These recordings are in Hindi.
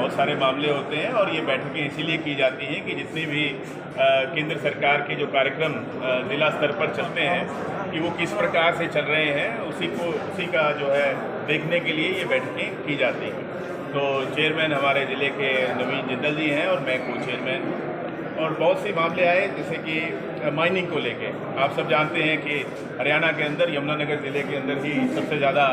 बहुत सारे मामले होते हैं और ये बैठकें इसीलिए की जाती हैं कि जितनी भी केंद्र सरकार के जो कार्यक्रम ज़िला स्तर पर चलते हैं कि वो किस प्रकार से चल रहे हैं उसी का जो है देखने के लिए ये बैठकें की जाती हैं। तो चेयरमैन हमारे ज़िले के नवीन जिंदल जी हैं और मैं को चेयरमैन, और बहुत से मामले आए जैसे कि माइनिंग को लेके। आप सब जानते हैं कि हरियाणा के अंदर यमुनानगर ज़िले के अंदर ही सबसे ज़्यादा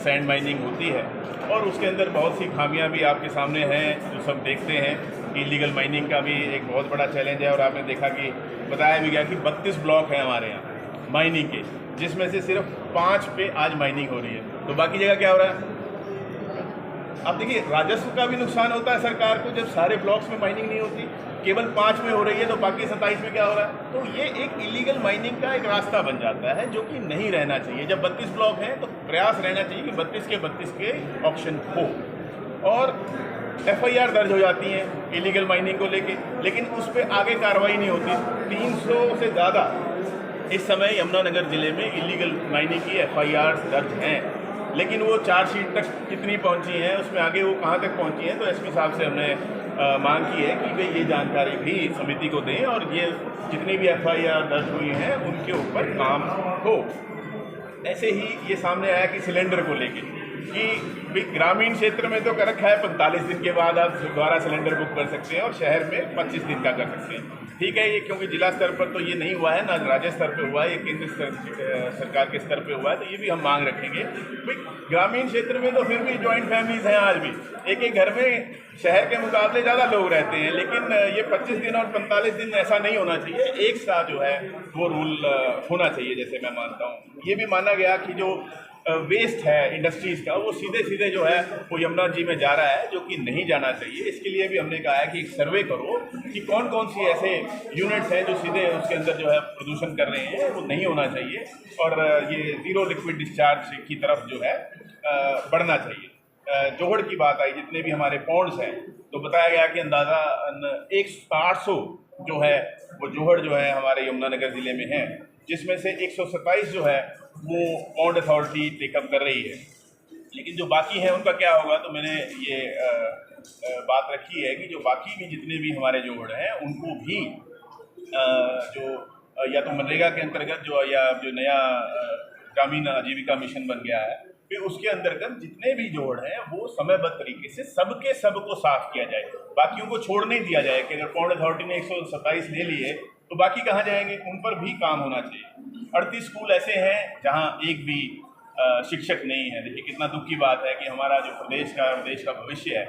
सैंड माइनिंग होती है और उसके अंदर बहुत सी खामियां भी आपके सामने हैं जो सब देखते हैं। इलीगल माइनिंग का भी एक बहुत बड़ा चैलेंज है और आपने देखा कि बताया भी गया कि 32 ब्लॉक हैं हमारे यहाँ माइनिंग के, जिसमें से सिर्फ 5 पे आज माइनिंग हो रही है, तो बाकी जगह क्या हो रहा है। अब देखिए, राजस्व का भी नुकसान होता है सरकार को जब सारे ब्लॉक्स में माइनिंग नहीं होती, केवल 5 में हो रही है तो बाकी 27 में क्या हो रहा है। तो ये एक इलीगल माइनिंग का एक रास्ता बन जाता है जो कि नहीं रहना चाहिए। जब 32 ब्लॉक हैं तो प्रयास रहना चाहिए कि 32 के ऑप्शन हो और FIR दर्ज हो जाती हैं इलीगल माइनिंग को लेके, लेकिन उस पर आगे कार्रवाई नहीं होती। 300 से ज़्यादा इस समय यमुनानगर ज़िले में इलीगल माइनिंग की FIR दर्ज हैं, लेकिन वो चार्जशीट तक कितनी पहुंची हैं, उसमें आगे वो कहां तक पहुंची हैं। तो SP साहब से हमने मांग की है कि वे ये जानकारी भी समिति को दें और ये जितनी भी FIR दर्ज हुई हैं उनके ऊपर काम हो। ऐसे ही ये सामने आया कि सिलेंडर को लेके कि ग्रामीण क्षेत्र में तो कर रखा है 45 दिन के बाद आप दोबारा सिलेंडर बुक कर सकते हैं और शहर में 25 दिन का कर सकते हैं। ठीक है, ये क्योंकि जिला स्तर पर तो ये नहीं हुआ है, ना राज्य स्तर पे हुआ है, ये केंद्र सरकार के स्तर पे हुआ है, तो ये भी हम मांग रखेंगे। भाई ग्रामीण क्षेत्र में तो फिर भी जॉइंट फैमिलीज हैं, आज भी एक घर में शहर के मुकाबले ज़्यादा लोग रहते हैं, लेकिन ये 25 दिन और 45 दिन ऐसा नहीं होना चाहिए। एक साथ जो है वो रूल होना चाहिए, जैसे मैं मानता हूँ। ये भी माना गया कि जो वेस्ट है इंडस्ट्रीज़ का वो सीधे जो है वो यमुना जी में जा रहा है, जो कि नहीं जाना चाहिए। इसके लिए भी हमने कहा है कि एक सर्वे करो कि कौन कौन सी ऐसे यूनिट्स हैं जो सीधे उसके अंदर जो है प्रदूषण कर रहे हैं, वो नहीं होना चाहिए और ये ज़ीरो लिक्विड डिस्चार्ज की तरफ जो है बढ़ना चाहिए। जोहड़ की बात आई, जितने भी हमारे पॉन्ड्स हैं, तो बताया गया कि अंदाज़ा 800 जो है वो जोहड़ जो है हमारे यमुनानगर ज़िले में है, जिसमें से 127 जो है वो पॉन्ड अथॉरिटी टेकअप कर रही है। लेकिन जो बाकी हैं उनका क्या होगा, तो मैंने ये बात रखी है कि जो बाकी भी जितने भी हमारे जोहड़ हैं उनको भी जो या तो मनरेगा के अंतर्गत या जो नया ग्रामीण आजीविका मिशन बन गया है, फिर उसके अंतर्गत जितने भी जोड़ हैं वो समयबद्ध तरीके से सबको साफ किया जाए, बाकियों को छोड़ नहीं दिया जाए कि अगर पॉन्ड अथॉरिटी ने 127 ले लिए तो बाकी कहाँ जाएंगे, उन पर भी काम होना चाहिए। 38 स्कूल ऐसे हैं जहाँ एक भी शिक्षक नहीं है। देखिए कितना दुख की बात है कि हमारा जो प्रदेश का भविष्य है